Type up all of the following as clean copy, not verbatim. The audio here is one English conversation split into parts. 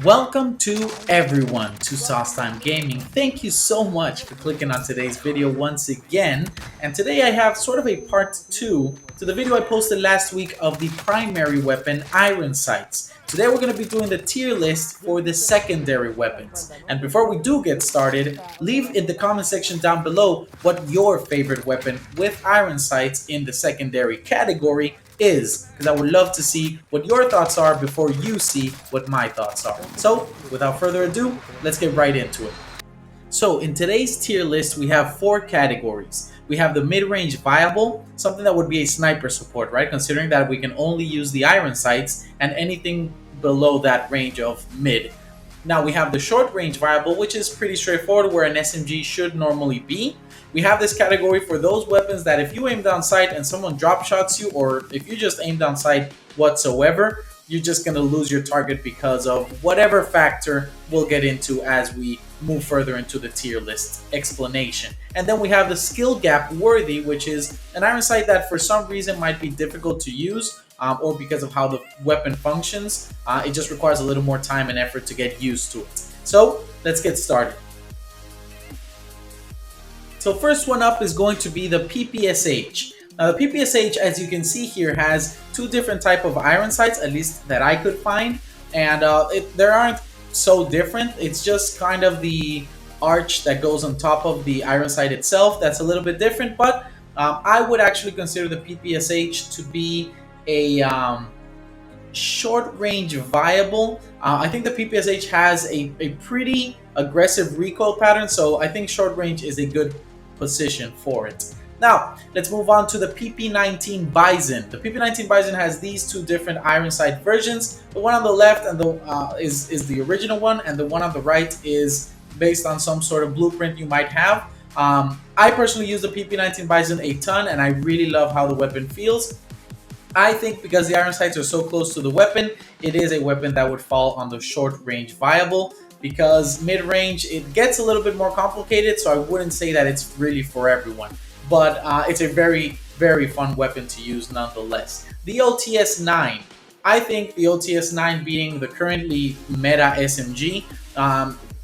Welcome to everyone to Sauce Time Gaming. Thank you so much for clicking on today's video once again. And today I have sort of a part 2 to the video I posted last week of the primary weapon iron sights. Today we're going to be doing the tier list for the secondary weapons. And before we do get started, leave in the comment section down below what your favorite weapon with iron sights in the secondary category is, because I would love to see what your thoughts are before you see what my thoughts are. So without further ado, let's get right into it. So in today's tier list, we have 4 categories. We have the mid-range viable, something that would be a sniper support, right? Considering that we can only use the iron sights and anything below that range of mid. Now we have the short range viable, which is pretty straightforward, where an SMG should normally be. We have this category for those weapons that if you aim down sight and someone drop shots you, or if you just aim down sight whatsoever, you're just going to lose your target because of whatever factor we'll get into as we move further into the tier list explanation. And then we have the skill gap worthy, which is an iron sight that for some reason might be difficult to use, or because of how the weapon functions. It just requires a little more time and effort to get used to it. So let's get started. So first one up is going to be the PPSH. Now the PPSH, as you can see here, has 2 different type of iron sights, at least that I could find, and they aren't so different. It's just kind of the arch that goes on top of the iron sight itself that's a little bit different, but I would actually consider the PPSH to be a short range viable. I think the PPSH has a pretty aggressive recoil pattern, so I think short range is a good position for it. Now let's move on to the PP19 Bizon. The PP19 Bizon has these 2 different iron sight versions. The one on the left and is the original one, and the one on the right is based on some sort of blueprint you might have. I personally use the PP19 Bizon a ton, and I really love how the weapon feels. I think because the iron sights are so close to the weapon, it is a weapon that would fall on the short range viable, because mid-range it gets a little bit more complicated, so I wouldn't say that it's really for everyone, but it's a very fun weapon to use nonetheless. The OTS-9, I think the OTS-9 being the currently meta SMG,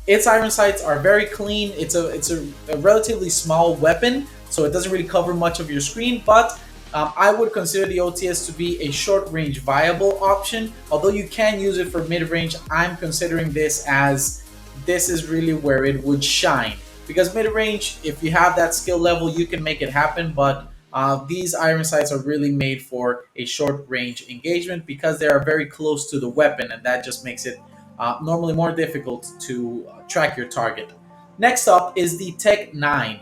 its iron sights are very clean. It's a relatively small weapon, so it doesn't really cover much of your screen, but I would consider the OTS to be a short-range viable option. Although you can use it for mid-range, I'm considering this is really where it would shine. Because mid-range, if you have that skill level, you can make it happen, but these iron sights are really made for a short-range engagement because they are very close to the weapon, and that just makes it normally more difficult to track your target. Next up is the Tech 9.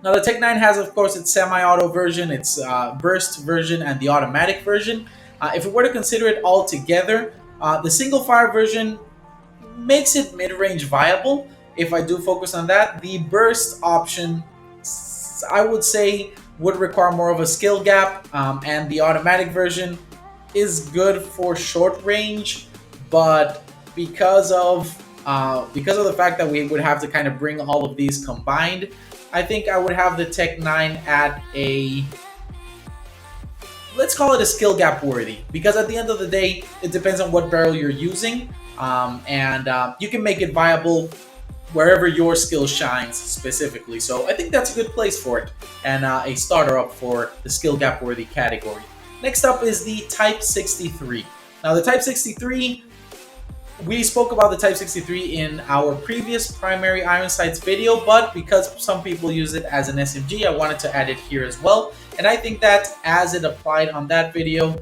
Now the Tech 9 has, of course, its semi-auto version, its burst version, and the automatic version. If we were to consider it all together, the single fire version makes it mid-range viable. If I do focus on that, the burst option, I would say, would require more of a skill gap, and the automatic version is good for short range, but because of the fact that we would have to kind of bring all of these combined, I think I would have the Tech 9 at a, let's call it a skill gap worthy, because at the end of the day, it depends on what barrel you're using, and you can make it viable wherever your skill shines specifically. So I think that's a good place for it, and a starter up for the skill gap worthy category. Next up is the Type 63. Now the Type 63, we spoke about the Type 63 in our previous primary iron sights video, but because some people use it as an SMG, I wanted to add it here as well. And I think that as it applied on that video,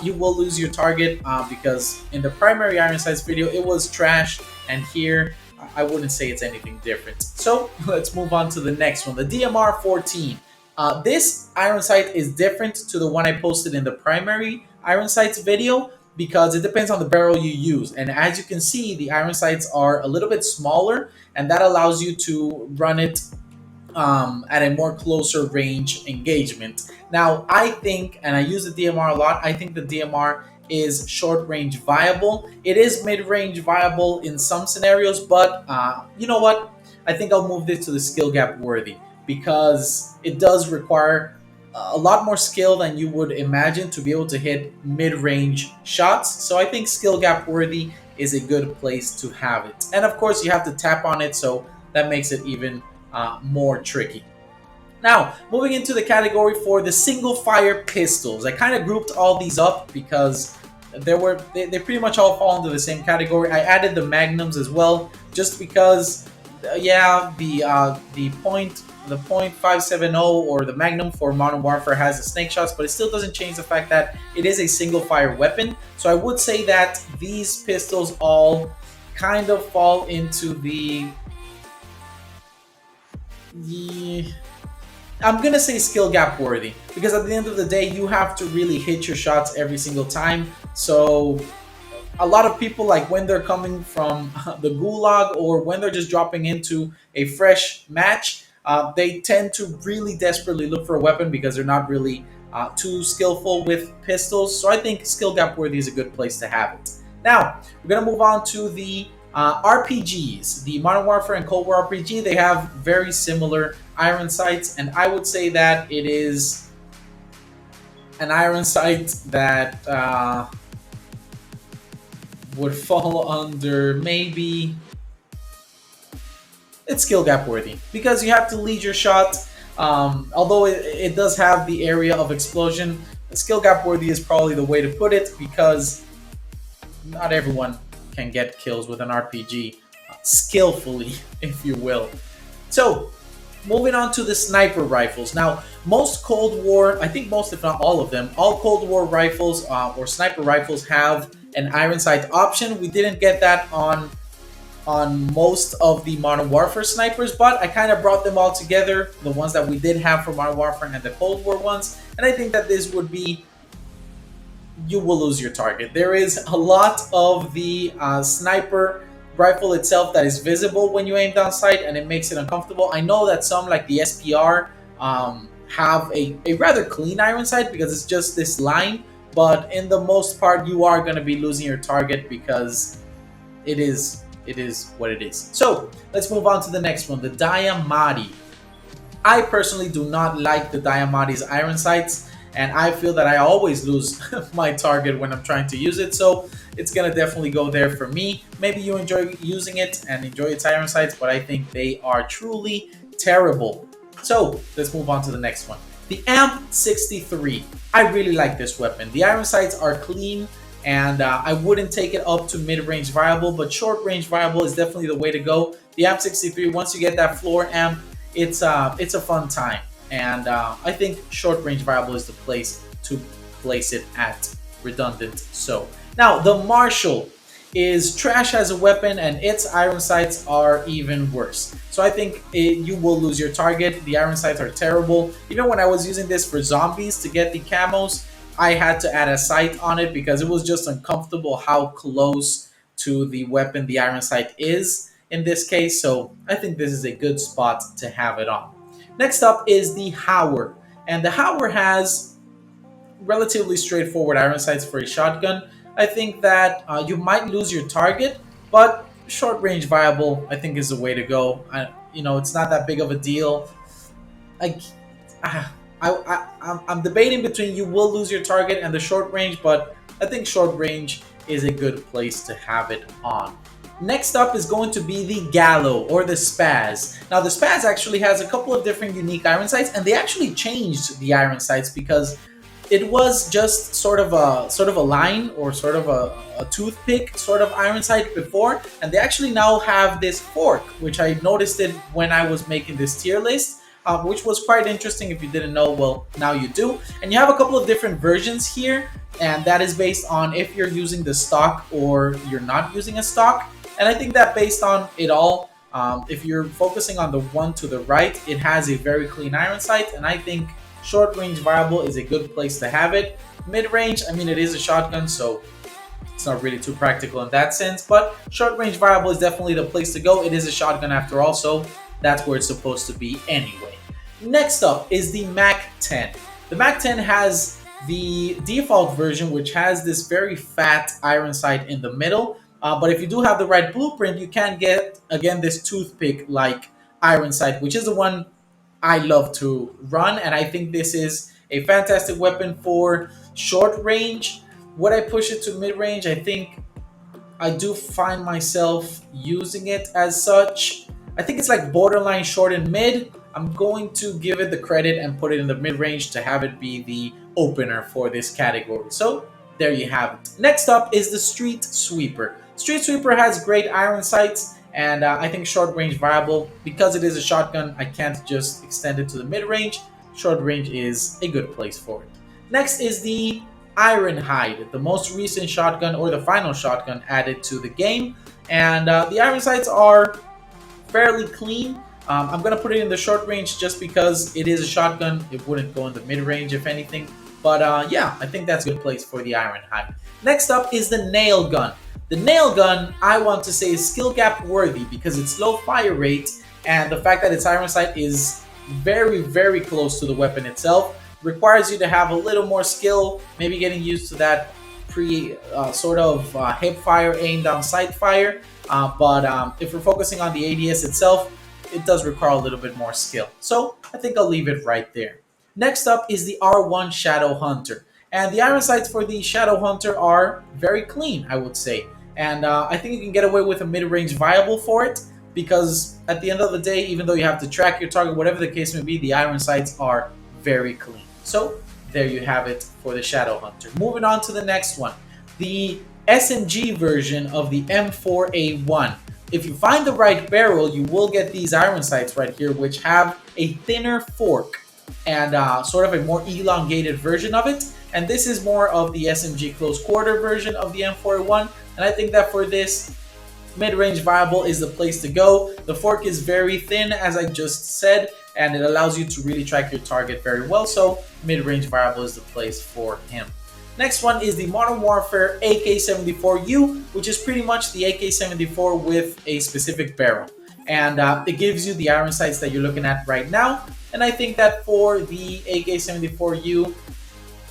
you will lose your target, because in the primary iron sights video, it was trash, and here I wouldn't say it's anything different. So let's move on to the next one, the DMR-14. This iron sight is different to the one I posted in the primary iron sights video, because it depends on the barrel you use. And as you can see, the iron sights are a little bit smaller, and that allows you to run it at a more closer range engagement. Now, I think, and I use the DMR a lot, I think the DMR is short range viable. It is mid range viable in some scenarios, but you know what? I think I'll move this to the skill gap worthy, because it does require a lot more skill than you would imagine to be able to hit mid-range shots. So I think skill gap worthy is a good place to have it. And of course, you have to tap on it, so that makes it even more tricky. Now, moving into the category for the single fire pistols. I kind of grouped all these up because they pretty much all fall into the same category. I added the magnums as well, just because, yeah, the point 570 or the Magnum for Modern Warfare has the snake shots, but it still doesn't change the fact that it is a single fire weapon. So I would say that these pistols all kind of fall into the I'm gonna say skill gap worthy, because at the end of the day you have to really hit your shots every single time. So a lot of people, like when they're coming from the gulag or when they're just dropping into a fresh match, they tend to really desperately look for a weapon because they're not really too skillful with pistols. So I think skill gap worthy is a good place to have it. Now we're gonna move on to the RPGs. The Modern Warfare and Cold War RPG, they have very similar iron sights, and I would say that it is an iron sight that would fall under maybe it's skill gap worthy, because you have to lead your shot. Although it does have the area of explosion, skill gap worthy is probably the way to put it, because not everyone can get kills with an RPG skillfully, if you will. So moving on to the sniper rifles. Now, most Cold War, I think most if not all of them, all Cold War rifles or sniper rifles have an iron sight option. We didn't get that on most of the Modern Warfare snipers, but I kind of brought them all together, the ones that we did have for Modern Warfare and the Cold War ones, and I think that this would be, you will lose your target. There is a lot of the sniper rifle itself that is visible when you aim down sight, and it makes it uncomfortable. I know that some, like the SPR, have a rather clean iron sight because it's just this line, but in the most part you are going to be losing your target because it is what it is. So let's move on to the next one, the Diamatti. I personally do not like the Diamatti's iron sights, and I feel that I always lose my target when I'm trying to use it, so it's gonna definitely go there for me. Maybe you enjoy using it and enjoy its iron sights, but I think they are truly terrible. So let's move on to the next one. The AMP-63. I really like this weapon. The iron sights are clean, and I wouldn't take it up to mid-range viable, but short-range viable is definitely the way to go. The AMP-63, once you get that floor amp, it's a fun time. And I think short-range viable is the place to place it at, redundant. So now the Marshal is trash as a weapon, and its iron sights are even worse. So I think you will lose your target. The iron sights are terrible. Even when I was using this for zombies to get the camos, I had to add a sight on it because it was just uncomfortable how close to the weapon the iron sight is in this case. So I think this is a good spot to have it on. Next up is the Hauer, and the Hauer has relatively straightforward iron sights for a shotgun. I think that you might lose your target, but short range viable I think is the way to go. It's not that big of a deal. I'm debating between you will lose your target and the short range, but I think short range is a good place to have it on. Next up is going to be the Gallo, or the Spaz. Now the Spaz actually has a couple of different unique iron sights, and they actually changed the iron sights because it was just sort of a line or sort of a toothpick sort of iron sight before, and they actually now have this fork, which I noticed it when I was making this tier list. Which was quite interesting. If you didn't know, well, now you do. And you have a couple of different versions here, and that is based on if you're using the stock or you're not using a stock. And I think that based on it all, if you're focusing on the one to the right, it has a very clean iron sight, and I think short range viable is a good place to have it. Mid range, I mean, it is a shotgun, so it's not really too practical in that sense, but short range viable is definitely the place to go. It is a shotgun after all, so that's where it's supposed to be anyway. Next up is the MAC-10. The MAC-10 has the default version, which has this very fat iron sight in the middle. But if you do have the right blueprint, you can get, again, this toothpick-like iron sight, which is the one I love to run. And I think this is a fantastic weapon for short range. Would I push it to mid-range? I think I do find myself using it as such. I think it's like borderline short and mid. I'm going to give it the credit and put it in the mid-range to have it be the opener for this category. So there you have it. Next up is the Streetsweeper. Streetsweeper has great iron sights, and I think short range viable. Because it is a shotgun, I can't just extend it to the mid-range. Short range is a good place for it. Next is the Ironhide, the most recent shotgun or the final shotgun added to the game. And the iron sights are fairly clean. I'm going to put it in the short range just because it is a shotgun. It wouldn't go in the mid-range if anything. But yeah, I think that's a good place for the Ironhide. Next up is the nail gun. The nail gun, I want to say, is skill gap worthy because it's low fire rate, and the fact that its iron sight is very, very close to the weapon itself requires you to have a little more skill, maybe getting used to that hip fire aimed down sight fire. But if we're focusing on the ADS itself, it does require a little bit more skill. So I think I'll leave it right there. Next up is the R1 Shadowhunter. And the iron sights for the Shadowhunter are very clean, I would say. And I think you can get away with a mid-range viable for it, because at the end of the day, even though you have to track your target, whatever the case may be, the iron sights are very clean. So there you have it for the Shadowhunter. Moving on to the next one, the SMG version of the M4A1. If you find the right barrel, you will get these iron sights right here, which have a thinner fork and sort of a more elongated version of it. And this is more of the SMG close quarter version of the M4A1. And I think that for this, mid-range viable is the place to go. The fork is very thin, as I just said, and it allows you to really track your target very well. So mid-range viable is the place for him. Next one is the Modern Warfare AK-74U, which is pretty much the AK-74 with a specific barrel. And it gives you the iron sights that you're looking at right now. And I think that for the AK-74U,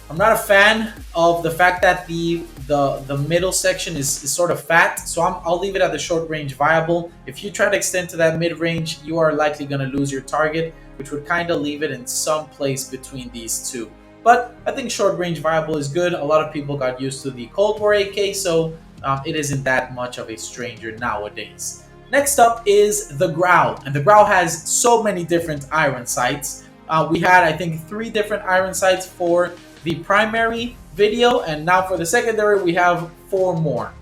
I'm not a fan of the fact that the middle section is sort of fat, so I'll leave it at the short range viable. If you try to extend to that mid range, you are likely going to lose your target, which would kind of leave it in some place between these two. But I think short range viable is good. A lot of people got used to the Cold War AK, so it isn't that much of a stranger nowadays. Next up is the Grau, and the Grau has so many different iron sights. We had, I think, 3 different iron sights for the primary video, and now for the secondary we have 4 more,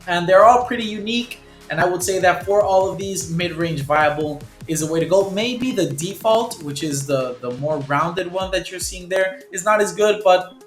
and they're all pretty unique. And I would say that for all of these, mid-range viable is the way to go. Maybe the default, which is the more rounded one that you're seeing there, is not as good, but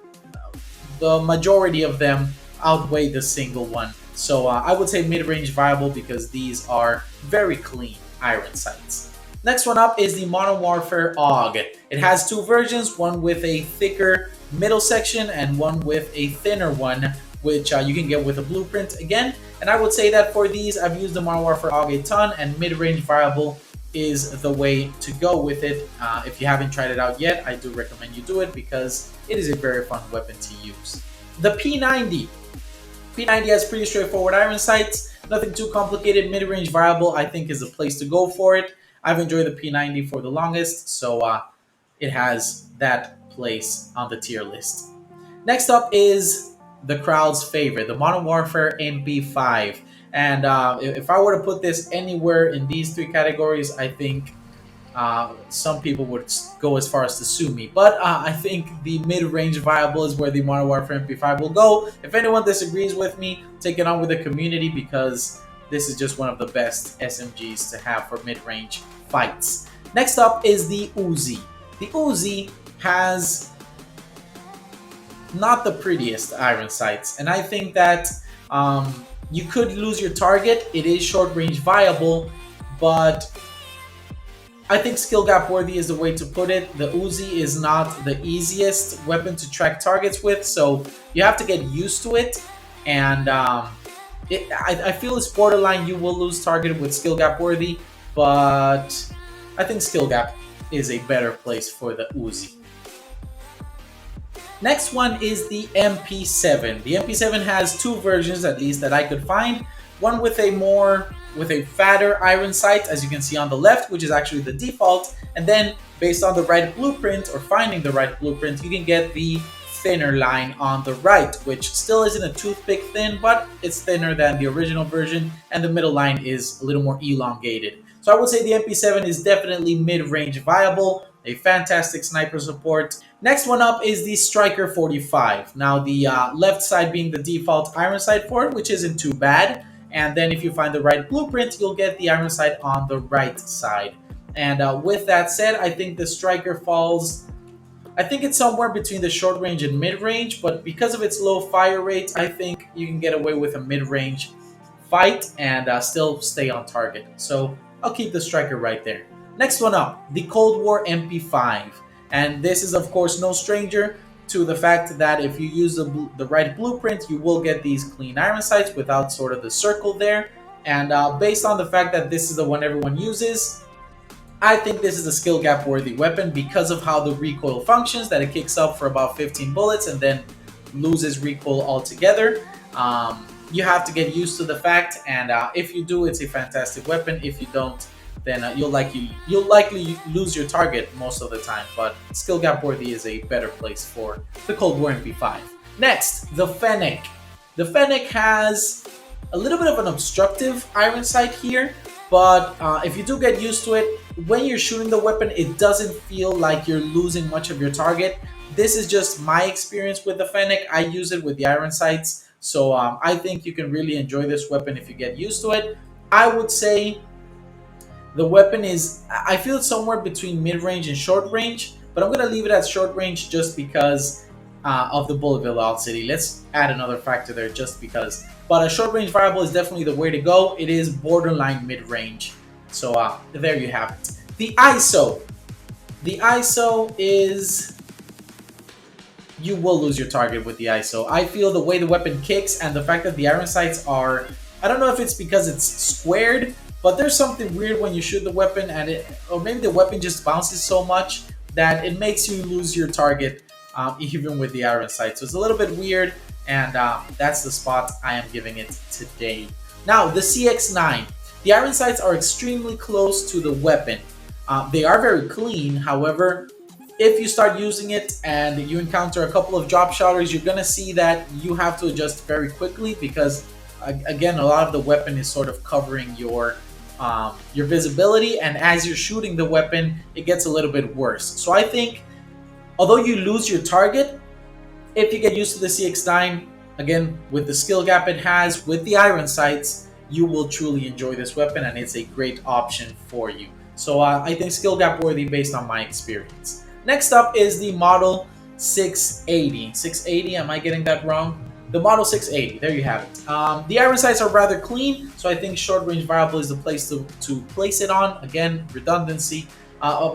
the majority of them outweigh the single one. So I would say mid-range viable because these are very clean iron sights. Next one up is the Modern Warfare AUG. It has 2 versions, one with a thicker middle section and one with a thinner one, which you can get with a blueprint again. And I would say that for these, I've used the Modern Warfare AUG a ton, and mid-range viable is the way to go with it. If you haven't tried it out yet, I do recommend you do it because it is a very fun weapon to use. The P90. P90 has pretty straightforward iron sights, nothing too complicated. Mid-range viable, I think, is the place to go for it. I've enjoyed the P90 for the longest, so it has that place on the tier list. Next up is the crowd's favorite, the Modern Warfare MP5. And if I were to put this anywhere in these 3 categories, I think some people would go as far as to sue me. But I think the mid-range viable is where the Modern Warfare MP5 will go. If anyone disagrees with me, take it on with the community, because this is just one of the best SMGs to have for mid-range fights. Next up is the Uzi. The Uzi has not the prettiest iron sights, and I think that you could lose your target. It is short range viable, but I think skill gap worthy is the way to put it. The Uzi is not the easiest weapon to track targets with, so you have to get used to it. And I feel it's borderline. You will lose target with skill gap worthy, but I think skill gap is a better place for the Uzi. Next one is the MP7. The MP7 has 2 versions, at least, that I could find. One with a fatter iron sight, as you can see on the left, which is actually the default. And then based on the right blueprint, or finding the right blueprint, you can get the thinner line on the right, which still isn't a toothpick thin, but it's thinner than the original version, and the middle line is a little more elongated. So I would say the MP7 is definitely mid-range viable, a fantastic sniper support. Next one up is the Striker 45. Now the left side being the default iron sight for it, which isn't too bad. And then if you find the right blueprint, you'll get the iron sight on the right side. And with that said, I think the Striker falls, I think it's somewhere between the short range and mid range, but because of its low fire rate, I think you can get away with a mid range fight and still stay on target. So I'll keep the Striker right there. Next one up, the Cold War MP5. And this is of course no stranger to the fact that if you use the right blueprint, you will get these clean iron sights without sort of the circle there. And based on the fact that this is the one everyone uses, I think this is a skill gap worthy weapon because of how the recoil functions, that it kicks up for about 15 bullets and then loses recoil altogether. You have to get used to the fact, and if you do, it's a fantastic weapon. If you don't, then you'll likely lose your target most of the time. But skill gap worthy is a better place for the Cold War MP5. Next, the Fennec. The Fennec has a little bit of an obstructive iron sight here, but if you do get used to it, when you're shooting the weapon, it doesn't feel like you're losing much of your target. This is just my experience with the Fennec. I use it with the iron sights, so I think you can really enjoy this weapon if you get used to it. I would say the weapon is, I feel it's somewhere between mid-range and short range, but I'm going to leave it at short range just because of the bullet velocity. Let's add another factor there just because. But a short range variable is definitely the way to go. It is borderline mid-range. So there you have it. The ISO. The ISO is, you will lose your target with the ISO. I feel the way the weapon kicks and the fact that the iron sights are, I don't know if it's because it's squared, but there's something weird when you shoot the weapon and or maybe the weapon just bounces so much that it makes you lose your target even with the iron sight. So it's a little bit weird, and that's the spot I am giving it today. Now, the CX9. The iron sights are extremely close to the weapon. They are very clean. However, if you start using it and you encounter a couple of drop shotters, you're going to see that you have to adjust very quickly because, again, a lot of the weapon is sort of covering your visibility, and as you're shooting the weapon, it gets a little bit worse. So I think, although you lose your target, if you get used to the CX9, again, with the skill gap it has, with the iron sights, you will truly enjoy this weapon, and it's a great option for you. So I think skill gap worthy based on my experience. Next up is the Model 680. 680, am I getting that wrong? The Model 680, there you have it. The iron sights are rather clean, so I think short range variable is the place to place it on. Again, redundancy.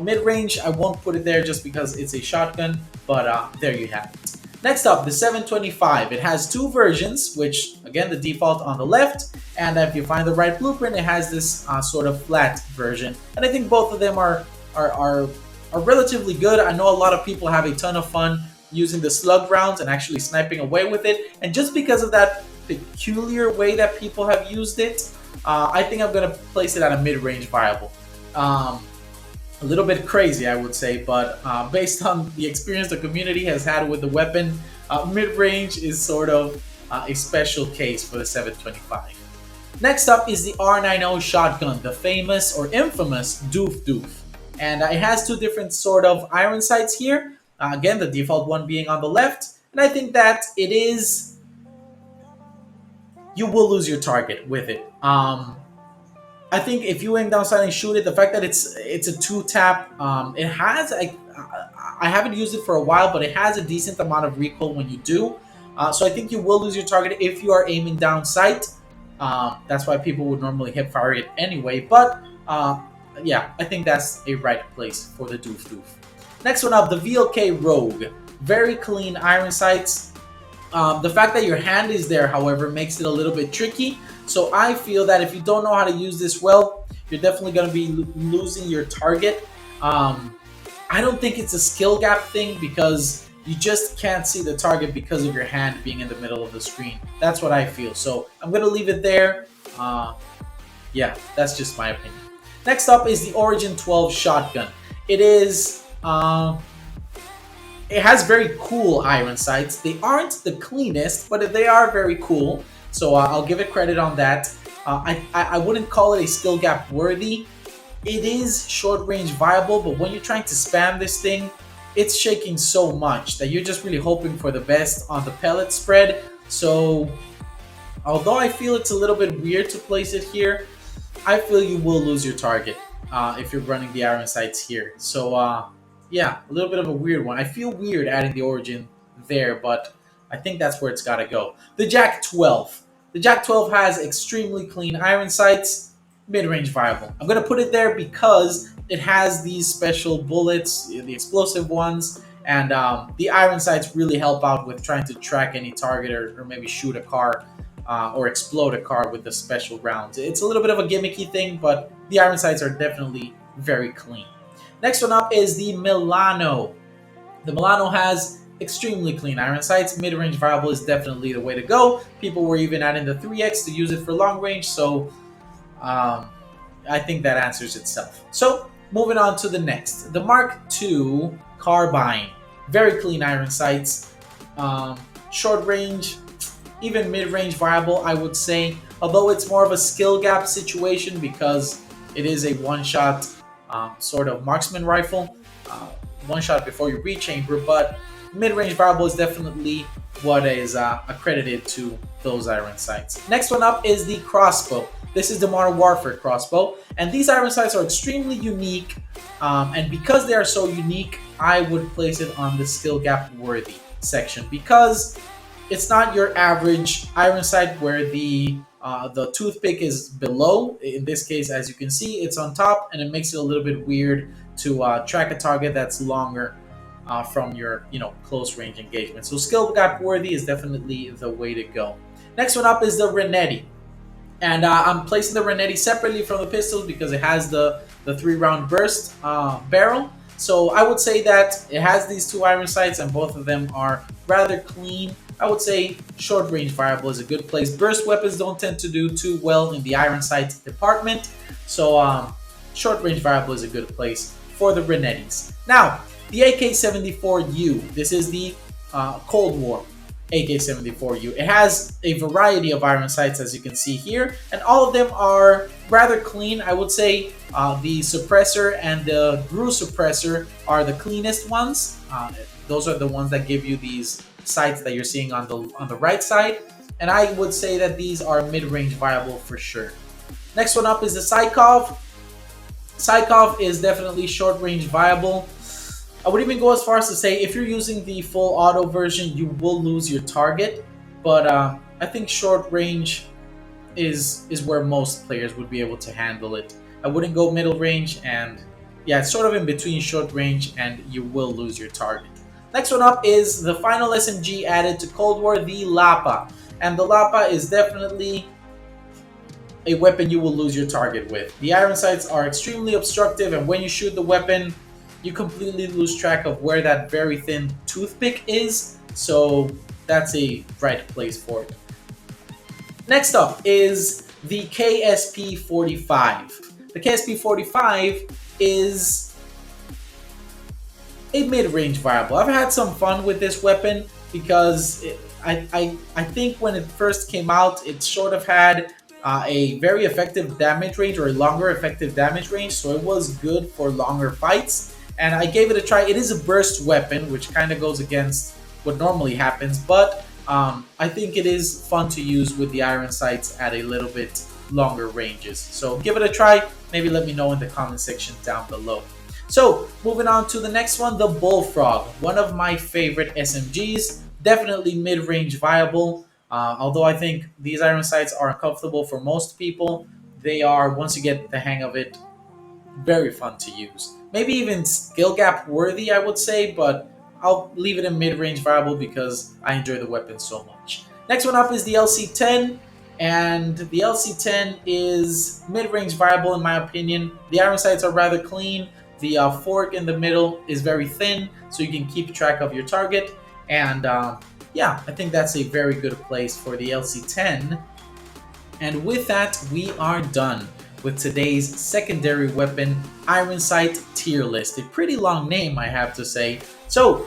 Mid-range, I won't put it there just because it's a shotgun, but there you have it. Next up, the 725. It has two versions, which, again, the default on the left, and if you find the right blueprint, it has this sort of flat version. And I think both of them are relatively good. I know a lot of people have a ton of fun using the slug rounds and actually sniping away with it. And just because of that peculiar way that people have used it, I think I'm going to place it at a mid-range variable. A little bit crazy, I would say, but based on the experience the community has had with the weapon, mid-range is sort of a special case for the 725. Next up is the R90 Shotgun, the famous or infamous Doof Doof. And it has two different sort of iron sights here. Again, the default one being on the left. And I think that it is, you will lose your target with it. I think if you aim down sight and shoot it, the fact that it's a two-tap, it has, I haven't used it for a while, but it has a decent amount of recoil when you do. So I think you will lose your target if you are aiming down sight. That's why people would normally hip fire it anyway. But yeah, I think that's a right place for the Doof Doof. Next one up, the VLK Rogue. Very clean iron sights. The fact that your hand is there, however, makes it a little bit tricky. So I feel that if you don't know how to use this well, you're definitely going to be losing your target. I don't think it's a skill gap thing because you just can't see the target because of your hand being in the middle of the screen. That's what I feel. So I'm going to leave it there. Yeah, that's just my opinion. Next up is the Origin 12 Shotgun. It is, It has very cool iron sights. They aren't the cleanest, but they are very cool. So I'll give it credit on that. I wouldn't call it a skill gap worthy. It is short range viable, but when you're trying to spam this thing, it's shaking so much that you're just really hoping for the best on the pellet spread. So although I feel it's a little bit weird to place it here, I feel you will lose your target if you're running the iron sights here. So yeah, a little bit of a weird one. I feel weird adding the origin there, but I think that's where it's got to go. The Jack 12. The Jack 12 has extremely clean iron sights, mid-range viable. I'm going to put it there because it has these special bullets, the explosive ones, and the iron sights really help out with trying to track any target or maybe shoot a car or explode a car with the special rounds. It's a little bit of a gimmicky thing, but the iron sights are definitely very clean. Next one up is the Milano. The Milano has extremely clean iron sights. Mid-range viable is definitely the way to go. People were even adding the 3x to use it for long range, so I think that answers itself. So moving on to the next, the Mark II Carbine. Very clean iron sights. Short range, even mid-range viable, I would say. Although it's more of a skill gap situation because it is a one-shot sort of marksman rifle. One shot before you rechamber, but mid-range viable is definitely what is accredited to those iron sights. Next one up is the crossbow. This is the Modern Warfare crossbow, and these iron sights are extremely unique, and because they are so unique, I would place it on the skill gap worthy section because it's not your average iron sight where the toothpick is below. In this case, as you can see, it's on top, and it makes it a little bit weird to track a target that's longer from your close range engagement. So skill gap worthy is definitely the way to go. Next one up is the Renetti, and I'm placing the Renetti separately from the pistols because it has the 3-round burst barrel. So I would say that it has these two iron sights, and both of them are rather clean. I would say short range viable is a good place. Burst weapons don't tend to do too well in the iron sight department, so short range viable is a good place for the Renettis. Now, the AK-74U. This is the Cold War AK-74U. It has a variety of iron sights, as you can see here, and all of them are rather clean. I would say the suppressor and the Grau suppressor are the cleanest ones. Those are the ones that give you these sights that you're seeing on the right side, and I would say that these are mid-range viable for sure. Next one up is the Sykov. Sykov is definitely short-range viable. I would even go as far as to say if you're using the full auto version, you will lose your target, but I think short range is where most players would be able to handle it. I wouldn't go middle range, and yeah, it's sort of in between short range and you will lose your target. Next one up is the final SMG added to Cold War, the LAPA. And the LAPA is definitely a weapon you will lose your target with. The iron sights are extremely obstructive, and when you shoot the weapon, you completely lose track of where that very thin toothpick is. So that's a right place for it. Next up is the KSP-45. The KSP-45 is a mid-range viable. I've had some fun with this weapon because I think when it first came out, it sort of had a very effective damage range, or a longer effective damage range, so it was good for longer fights, and I gave it a try. It is a burst weapon, which kind of goes against what normally happens, but I think it is fun to use with the iron sights at a little bit longer ranges. So give it a try. Maybe let me know in the comment section down below. So moving on to the next one, the Bullfrog, one of my favorite SMGs, definitely mid-range viable. Although I think these iron sights are uncomfortable for most people, they are, once you get the hang of it, very fun to use. Maybe even skill gap worthy, I would say, but I'll leave it in mid-range viable because I enjoy the weapon so much. Next one up is the LC10, and the LC10 is mid-range viable in my opinion. The iron sights are rather clean. The fork in the middle is very thin, so you can keep track of your target. And yeah, I think that's a very good place for the LC10. And with that, we are done with today's secondary weapon iron sight tier list. A pretty long name, I have to say. So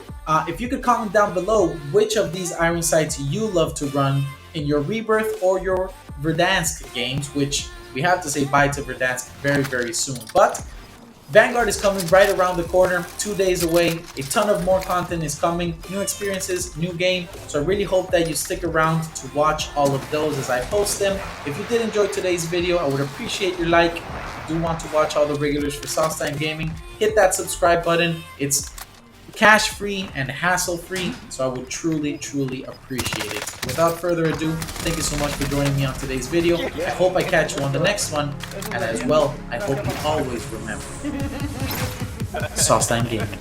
If you could comment down below which of these iron sights you love to run in your Rebirth or your Verdansk games, which we have to say bye to Verdansk very, very soon. But Vanguard is coming right around the corner, 2 days away. A ton of more content is coming, new experiences, new game. So I really hope that you stick around to watch all of those as I post them. If you did enjoy today's video, I would appreciate your like. If you do want to watch all the regulars for Saucetime Gaming, hit that subscribe button. It's cash-free and hassle-free, so I would truly, truly appreciate it. Without further ado, thank you so much for joining me on today's video. I hope I catch you on the next one, and as well, I hope you always remember Saucetime Gaming.